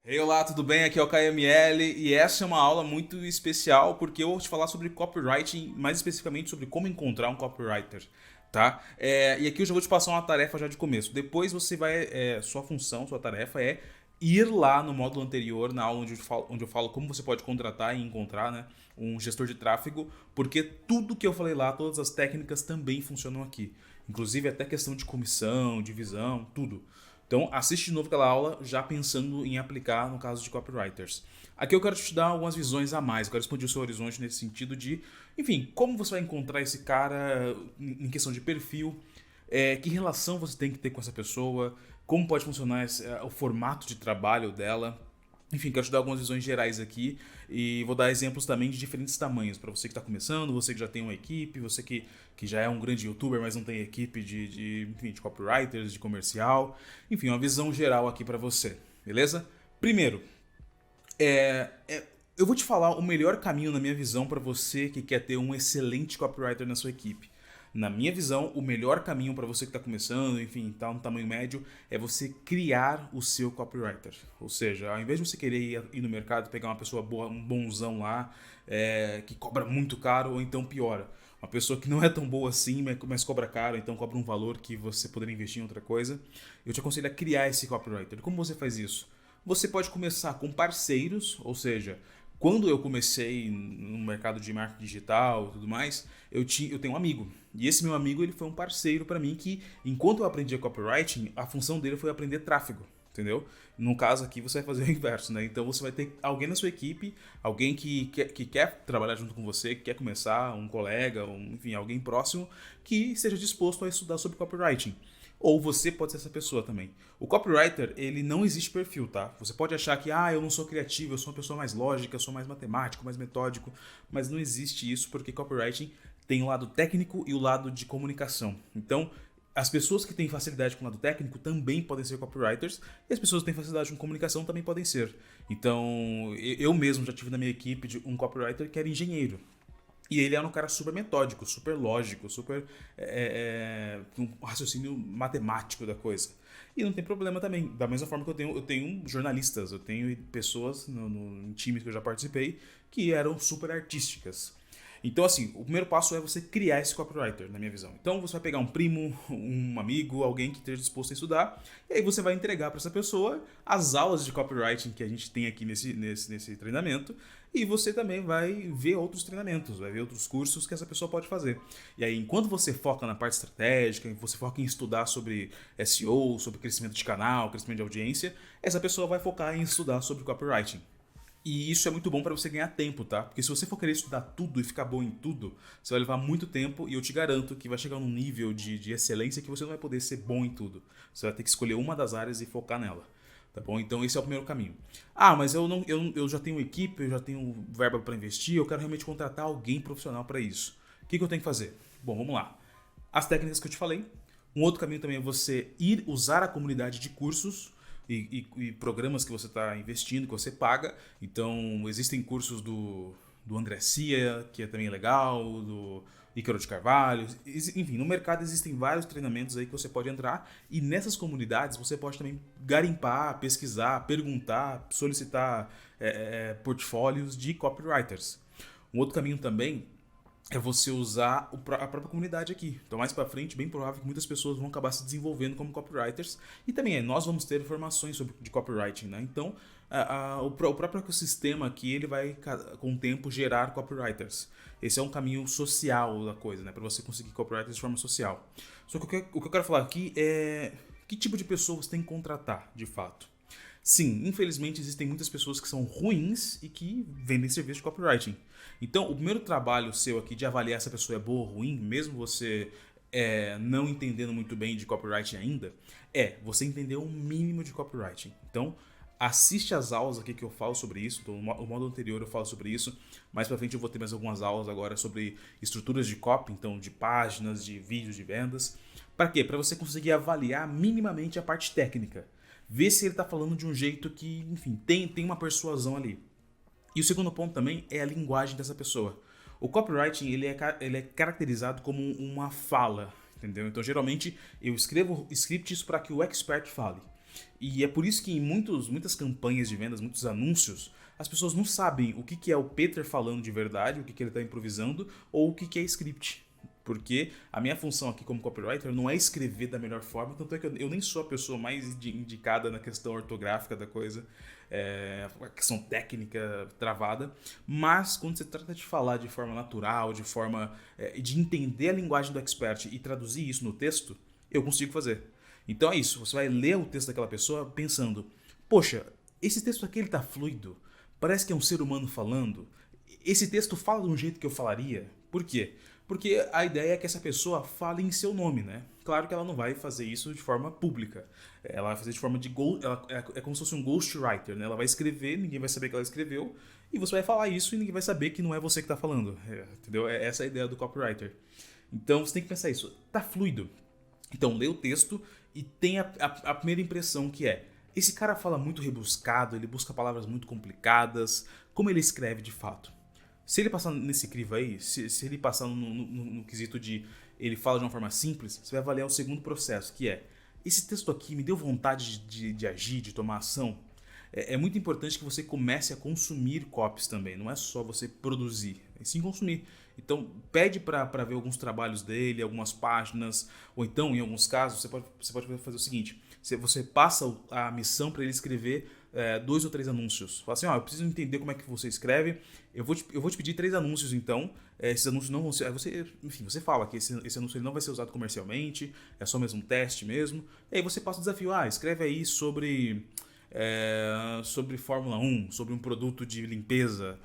Hey, olá, tudo bem? Aqui é o KML e essa é uma aula muito especial porque eu vou te falar sobre copywriting, mais especificamente sobre como encontrar um copywriter, tá? E aqui eu já vou te passar uma tarefa já de começo. Depois você vai, sua função, sua tarefa é ir lá no módulo anterior, na aula onde eu falo como você pode contratar e encontrar, né, um gestor de tráfego, porque tudo que eu falei lá, todas as técnicas também funcionam aqui. Inclusive até questão de comissão, divisão, tudo. Então, assiste de novo aquela aula já pensando em aplicar no caso de copywriters. Aqui eu quero te dar algumas visões a mais, eu quero expandir o seu horizonte nesse sentido de, enfim, como você vai encontrar esse cara em questão de perfil, que relação você tem que ter com essa pessoa, como pode funcionar o formato de trabalho dela. Enfim, quero te dar algumas visões gerais aqui e vou dar exemplos também de diferentes tamanhos para você que está começando, você que já tem uma equipe, você que já é um grande youtuber, mas não tem equipe enfim, de copywriters, de comercial. Enfim, uma visão geral aqui para você, beleza? Primeiro, eu vou te falar o melhor caminho, na minha visão, para você que quer ter um excelente copywriter na sua equipe. Na minha visão, o melhor caminho para você que está começando, enfim, está no tamanho médio, é você criar o seu copywriter. Ou seja, ao invés de você querer ir no mercado e pegar uma pessoa boa, um bonzão lá, que cobra muito caro, ou então piora. Uma pessoa que não é tão boa assim, mas cobra caro, então cobra um valor que você poderia investir em outra coisa. Eu te aconselho a criar esse copywriter. Como você faz isso? Você pode começar com parceiros, ou seja, quando eu comecei no mercado de marketing digital e tudo mais, eu tenho um amigo. E esse meu amigo ele foi um parceiro para mim que, enquanto eu aprendia copywriting, a função dele foi aprender tráfego. Entendeu? No caso aqui você vai fazer o inverso, né? Então você vai ter alguém na sua equipe, alguém que quer trabalhar junto com você, que quer começar, um colega, enfim, alguém próximo, que esteja disposto a estudar sobre copywriting. Ou você pode ser essa pessoa também. O copywriter, ele não existe perfil, tá? Você pode achar que, eu não sou criativo, eu sou uma pessoa mais lógica, eu sou mais matemático, mais metódico, mas não existe isso porque copywriting tem o lado técnico e o lado de comunicação. Então, as pessoas que têm facilidade com o lado técnico também podem ser copywriters e as pessoas que têm facilidade com comunicação também podem ser. Então, eu mesmo já tive na minha equipe um copywriter que era engenheiro. E ele era um cara super metódico, super lógico, super com um raciocínio matemático da coisa. E não tem problema também. Da mesma forma que eu tenho jornalistas, eu tenho pessoas em times que eu já participei que eram super artísticas. Então, assim, o primeiro passo é você criar esse copywriter, na minha visão. Então, você vai pegar um primo, um amigo, alguém que esteja disposto a estudar, e aí você vai entregar para essa pessoa as aulas de copywriting que a gente tem aqui nesse treinamento, e você também vai ver outros treinamentos, vai ver outros cursos que essa pessoa pode fazer. E aí, enquanto você foca na parte estratégica, você foca em estudar sobre SEO, sobre crescimento de canal, crescimento de audiência, essa pessoa vai focar em estudar sobre copywriting. E isso é muito bom para você ganhar tempo, tá? Porque se você for querer estudar tudo e ficar bom em tudo, você vai levar muito tempo e eu te garanto que vai chegar num nível de excelência que você não vai poder ser bom em tudo. Você vai ter que escolher uma das áreas e focar nela. Tá bom? Então esse é o primeiro caminho. Mas eu já tenho equipe, eu já tenho verba para investir, eu quero realmente contratar alguém profissional para isso. O que eu tenho que fazer? Bom, vamos lá. As técnicas que eu te falei. Um outro caminho também é você ir usar a comunidade de cursos e programas que você está investindo, que você paga. Então, existem cursos do André Cia, que é também legal, do Ícaro de Carvalho. Enfim, no mercado existem vários treinamentos aí que você pode entrar. E nessas comunidades você pode também garimpar, pesquisar, perguntar, solicitar portfólios de copywriters. Um outro caminho também é você usar a própria comunidade aqui. Então, mais para frente, bem provável que muitas pessoas vão acabar se desenvolvendo como copywriters e também nós vamos ter informações de copywriting, né? Então, o próprio ecossistema aqui ele vai com o tempo gerar copywriters. Esse é um caminho social da coisa, né? Para você conseguir copywriters de forma social. Só que o que eu quero falar aqui é que tipo de pessoa você tem que contratar, de fato. Sim, infelizmente existem muitas pessoas que são ruins e que vendem serviço de copywriting. Então, o primeiro trabalho seu aqui de avaliar se a pessoa é boa ou ruim, mesmo você não entendendo muito bem de copywriting ainda, é você entender o mínimo de copywriting. Então, assiste as aulas aqui que eu falo sobre isso. Então, o modo anterior eu falo sobre isso. Mais pra frente eu vou ter mais algumas aulas agora sobre estruturas de copy, então de páginas, de vídeos, de vendas. Para quê? Para você conseguir avaliar minimamente a parte técnica. Ver se ele está falando de um jeito que, enfim, tem uma persuasão ali. E o segundo ponto também é a linguagem dessa pessoa. O copywriting ele é caracterizado como uma fala, entendeu? Então, geralmente, eu escrevo scripts para que o expert fale. E é por isso que em muitas campanhas de vendas, muitos anúncios, as pessoas não sabem o que é o Peter falando de verdade, o que ele está improvisando, ou o que é script. Porque a minha função aqui como copywriter não é escrever da melhor forma, tanto é que eu nem sou a pessoa mais indicada na questão ortográfica da coisa, a questão técnica travada, mas quando se trata de falar de forma natural, de forma de entender a linguagem do expert e traduzir isso no texto, eu consigo fazer. Então é isso, você vai ler o texto daquela pessoa pensando, poxa, esse texto aqui ele tá fluido, parece que é um ser humano falando, esse texto fala de um jeito que eu falaria. Por quê? Porque a ideia é que essa pessoa fale em seu nome, né? Claro que ela não vai fazer isso de forma pública. Ela vai fazer de forma de... é como se fosse um ghostwriter, né? Ela vai escrever, ninguém vai saber que ela escreveu, e você vai falar isso e ninguém vai saber que não é você que está falando. Entendeu? Essa é a ideia do copywriter. Então você tem que pensar isso. Tá fluido. Então lê o texto e tem a primeira impressão que é: esse cara fala muito rebuscado, ele busca palavras muito complicadas, como ele escreve de fato? Se ele passar nesse crivo aí, se ele passar no quesito de ele fala de uma forma simples, você vai avaliar o segundo processo, que é: esse texto aqui me deu vontade de agir, de tomar ação? É muito importante que você comece a consumir copies também, não é só você produzir, é sim consumir. Então pede para ver alguns trabalhos dele, algumas páginas, ou então, em alguns casos, você pode fazer o seguinte: você passa a missão para ele escrever 2 ou 3 anúncios. Fala assim, eu preciso entender como é que você escreve, eu vou te pedir 3 anúncios então, esses anúncios não vão ser... Você fala que esse anúncio ele não vai ser usado comercialmente, é só mesmo um teste mesmo, e aí você passa o desafio, escreve aí sobre Fórmula 1, sobre um produto de limpeza,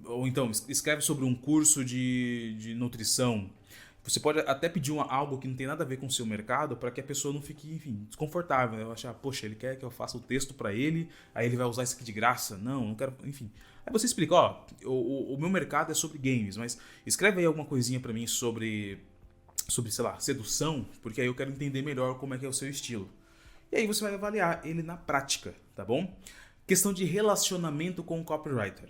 ou então escreve sobre um curso de nutrição. Você pode até pedir algo que não tem nada a ver com o seu mercado para que a pessoa não fique, enfim, desconfortável. Eu achar, poxa, ele quer que eu faça o texto para ele, aí ele vai usar isso aqui de graça. Não quero, enfim. Aí você explica, o meu mercado é sobre games, mas escreve aí alguma coisinha para mim sobre, sei lá, sedução, porque aí eu quero entender melhor como é que é o seu estilo. E aí você vai avaliar ele na prática, tá bom? Questão de relacionamento com o copywriter.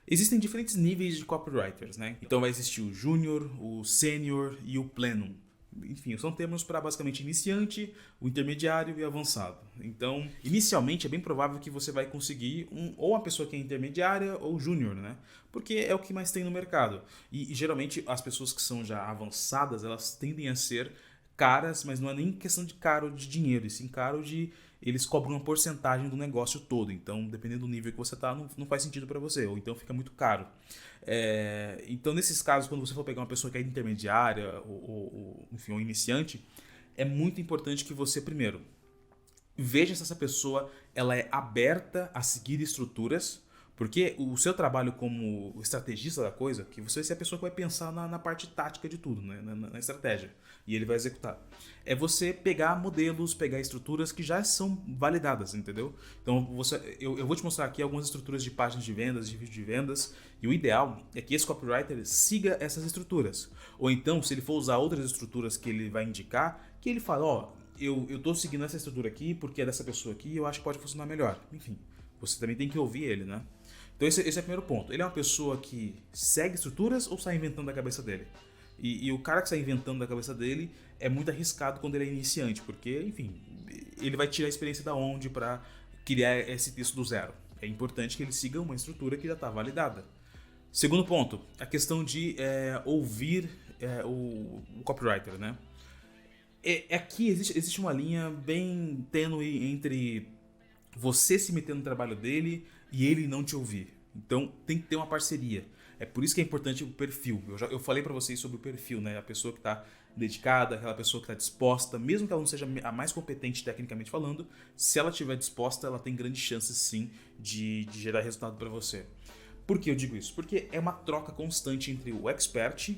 Existem diferentes níveis de copywriters, né? Então vai existir o júnior, o sênior e o plenum. Enfim, são termos para basicamente iniciante, o intermediário e o avançado. Então, inicialmente é bem provável que você vai conseguir ou uma pessoa que é intermediária ou júnior, né? Porque é o que mais tem no mercado. E geralmente as pessoas que são já avançadas, elas tendem a ser caras, mas não é nem questão de caro de dinheiro, e sim caro de... Eles cobram uma porcentagem do negócio todo, então dependendo do nível que você está, não faz sentido para você, ou então fica muito caro. Então nesses casos, quando você for pegar uma pessoa que é intermediária enfim, um iniciante, é muito importante que você primeiro veja se essa pessoa ela é aberta a seguir estruturas, porque o seu trabalho como estrategista da coisa, que você vai ser a pessoa que vai pensar na parte tática de tudo, né? na estratégia, e ele vai executar. É você pegar modelos, pegar estruturas que já são validadas, entendeu? Então eu vou te mostrar aqui algumas estruturas de páginas de vendas, de vídeo de vendas, e o ideal é que esse copywriter siga essas estruturas. Ou então, se ele for usar outras estruturas que ele vai indicar, que ele fala, eu estou seguindo essa estrutura aqui porque é dessa pessoa aqui e eu acho que pode funcionar melhor. Enfim, você também tem que ouvir ele, né? Então esse é o primeiro ponto. Ele é uma pessoa que segue estruturas ou sai inventando da cabeça dele? E o cara que sai inventando da cabeça dele é muito arriscado quando ele é iniciante, porque, enfim, ele vai tirar a experiência da onde para criar esse texto do zero. É importante que ele siga uma estrutura que já está validada. Segundo ponto, a questão de ouvir o copywriter, né? Aqui existe uma linha bem tênue entre você se meter no trabalho dele e ele não te ouvir. Então tem que ter uma parceria. É por isso que é importante o perfil. Eu falei para vocês sobre o perfil, né? A pessoa que está dedicada, aquela pessoa que está disposta, mesmo que ela não seja a mais competente tecnicamente falando, se ela estiver disposta, ela tem grandes chances sim de gerar resultado para você. Por que eu digo isso? Porque é uma troca constante entre o expert,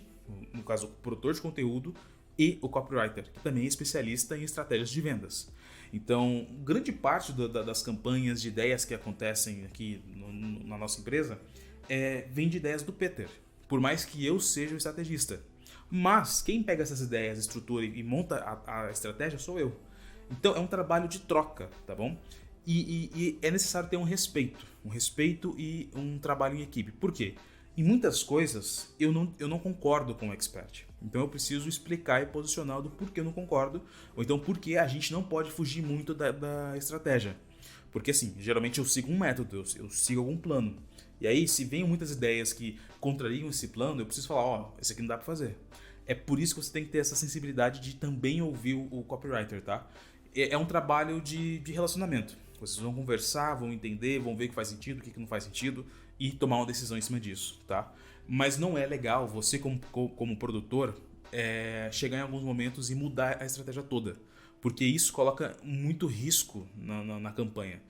no caso o produtor de conteúdo, e o copywriter, que também é especialista em estratégias de vendas. Então, grande parte das campanhas de ideias que acontecem aqui na nossa empresa vem de ideias do Peter, por mais que eu seja o estrategista. Mas quem pega essas ideias, estrutura e monta a estratégia sou eu. Então é um trabalho de troca, tá bom? E é necessário ter um respeito e um trabalho em equipe. Por quê? Em muitas coisas eu não concordo com o expert. Então eu preciso explicar e posicionar do porquê eu não concordo, ou então porquê a gente não pode fugir muito da estratégia. Porque assim, geralmente eu sigo um método, eu sigo algum plano. E aí, se vem muitas ideias que contrariam esse plano, eu preciso falar, ó, esse aqui não dá pra fazer. É por isso que você tem que ter essa sensibilidade de também ouvir o copywriter, tá? É um trabalho de relacionamento. Vocês vão conversar, vão entender, vão ver o que faz sentido, o que não faz sentido e tomar uma decisão em cima disso, tá? Mas não é legal você, como produtor, chegar em alguns momentos e mudar a estratégia toda. Porque isso coloca muito risco na campanha.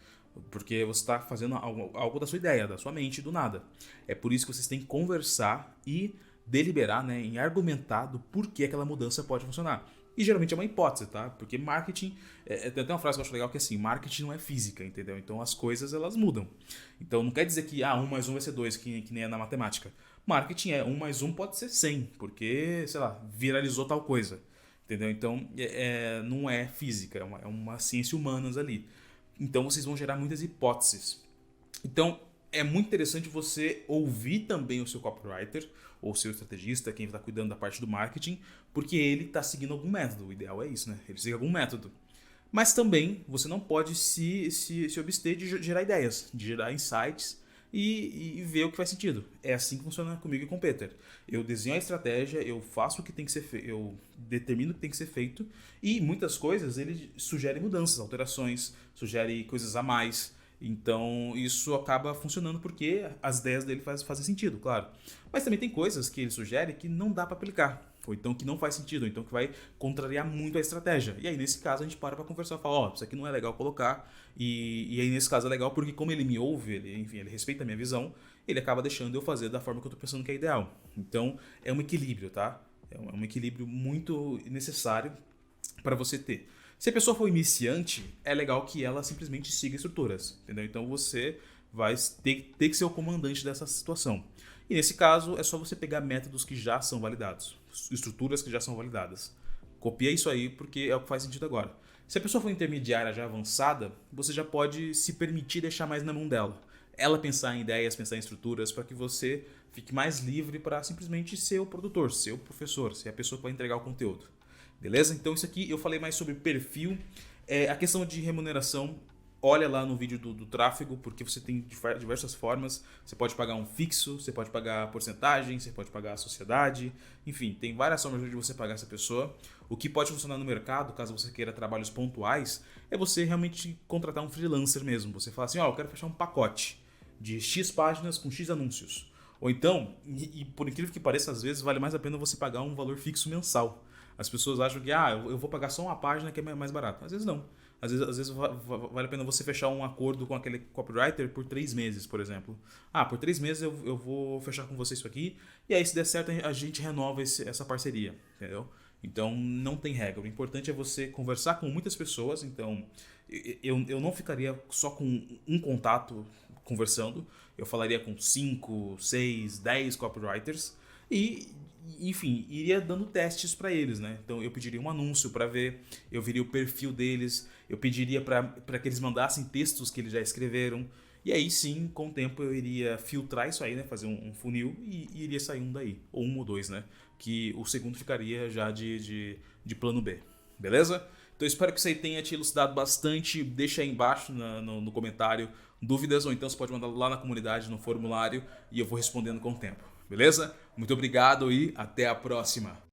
Porque você está fazendo algo da sua ideia, da sua mente, do nada. É por isso que vocês têm que conversar e deliberar, né, em argumentar do porquê aquela mudança pode funcionar. E geralmente é uma hipótese, tá? Porque marketing... tem até uma frase que eu acho legal que é assim, marketing não é física, entendeu? Então as coisas, elas mudam. Então não quer dizer que 1 mais 1 vai ser 2, que nem é na matemática. Marketing 1 mais 1 pode ser 100, porque, sei lá, viralizou tal coisa. Entendeu? Então não é física, é uma ciência humanas ali. Então vocês vão gerar muitas hipóteses. Então é muito interessante você ouvir também o seu copywriter ou o seu estrategista, quem está cuidando da parte do marketing, porque ele está seguindo algum método. O ideal é isso, né? Ele segue algum método. Mas também você não pode se abster de gerar ideias, de gerar insights e ver o que faz sentido. É assim que funciona comigo e com o Peter. Eu desenho a estratégia, eu faço o que tem que ser feito, eu determino o que tem que ser feito e muitas coisas ele sugere mudanças, alterações, sugere coisas a mais. Então isso acaba funcionando porque as ideias dele fazem sentido, claro. Mas também tem coisas que ele sugere que não dá para aplicar. Ou então que não faz sentido, ou então que vai contrariar muito a estratégia. E aí, nesse caso, a gente para conversar e fala, ó, isso aqui não é legal colocar. E aí, nesse caso, é legal porque como ele me ouve, ele respeita a minha visão, ele acaba deixando eu fazer da forma que eu tô pensando que é ideal. Então, é um equilíbrio, tá? É um equilíbrio muito necessário para você ter. Se a pessoa for iniciante, é legal que ela simplesmente siga estruturas, entendeu? Então, você vai ter que ser o comandante dessa situação. E nesse caso, é só você pegar métodos que já são validados, estruturas que já são validadas. Copia isso aí porque é o que faz sentido agora. Se a pessoa for intermediária já avançada, você já pode se permitir deixar mais na mão dela. Ela pensar em ideias, pensar em estruturas, para que você fique mais livre para simplesmente ser o produtor, ser o professor, ser a pessoa que vai entregar o conteúdo. Beleza? Então isso aqui eu falei mais sobre perfil. A questão de remuneração, olha lá no vídeo do tráfego, porque você tem diversas formas. Você pode pagar um fixo, você pode pagar porcentagem, você pode pagar a sociedade. Enfim, tem várias formas de você pagar essa pessoa. O que pode funcionar no mercado, caso você queira trabalhos pontuais, é você realmente contratar um freelancer mesmo. Você fala assim, ó, eu quero fechar um pacote de X páginas com X anúncios. Ou então, e por incrível que pareça, às vezes vale mais a pena você pagar um valor fixo mensal. As pessoas acham que eu vou pagar só uma página que é mais barato. Às vezes não. Às vezes vale a pena você fechar um acordo com aquele copywriter por 3 meses, por exemplo. Por 3 meses eu vou fechar com você isso aqui, e aí se der certo a gente renova essa parceria, entendeu? Então não tem regra. O importante é você conversar com muitas pessoas. Então eu não ficaria só com um contato conversando. Eu falaria com 5, 6, 10 copywriters e, enfim, iria dando testes para eles, né? Então eu pediria um anúncio para ver, eu viria o perfil deles, eu pediria para que eles mandassem textos que eles já escreveram. E aí sim, com o tempo eu iria filtrar isso aí, né? Fazer um funil e iria sair um daí. Ou um ou dois, né? Que o segundo ficaria já de plano B. Beleza? Então eu espero que isso aí tenha te elucidado bastante. Deixa aí embaixo no comentário dúvidas, ou então você pode mandar lá na comunidade, no formulário, e eu vou respondendo com o tempo. Beleza? Muito obrigado e até a próxima!